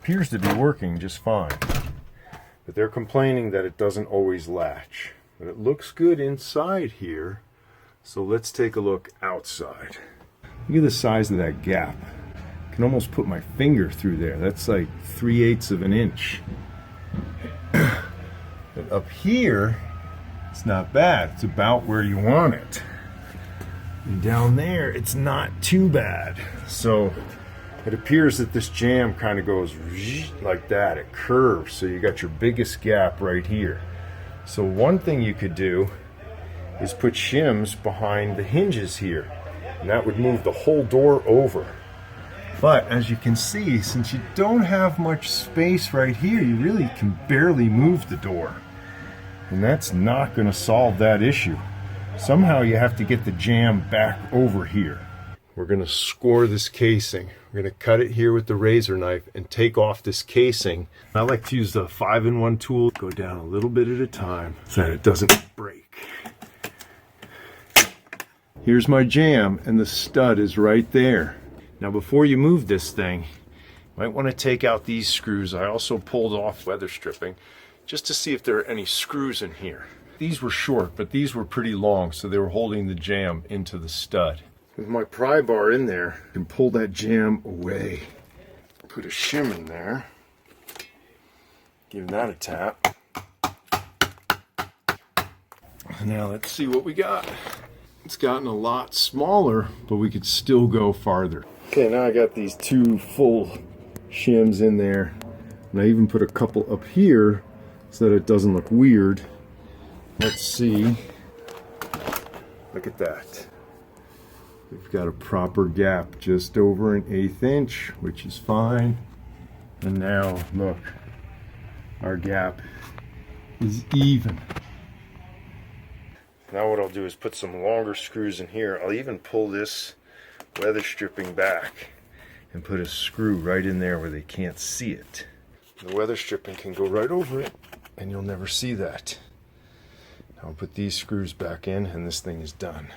appears to be working just fine. But they're complaining that it doesn't always latch. But it looks good inside here. So let's take a look outside. Look at the size of that gap. I can almost put my finger through there. That's like 3/8 of an inch. But up here, it's not bad. It's about where you want it. And down there, it's not too bad. So it appears that this jamb kind of goes like that. It curves, so you got your biggest gap right here. So one thing you could do is put shims behind the hinges here, and that would move the whole door over. But as you can see, since you don't have much space right here, you really can barely move the door. And that's not going to solve that issue. Somehow you have to get the jamb back over here. We're going to score this casing. We're going to cut it here with the razor knife and take off this casing. I like to use the 5-in-1 tool. Go down a little bit at a time so that it doesn't break. Here's my jamb, and the stud is right there. Now before you move this thing, you might want to take out these screws. I also pulled off weather stripping just to see if there are any screws in here. These were short, but these were pretty long, so they were holding the jamb into the stud. With my pry bar in there, I can pull that jamb away. Put a shim in there. Give that a tap. Now let's see what we got. It's gotten a lot smaller, but we could still go farther. Okay, now I got these 2 full shims in there. And I even put a couple up here so that it doesn't look weird. Let's see. Look at that. We've got a proper gap just over an 1/8 inch, which is fine. And now, look, our gap is even. Now what I'll do is put some longer screws in here. I'll even pull this weather stripping back and put a screw right in there where they can't see it. The weather stripping can go right over it, and you'll never see that. I'll put these screws back in, and this thing is done.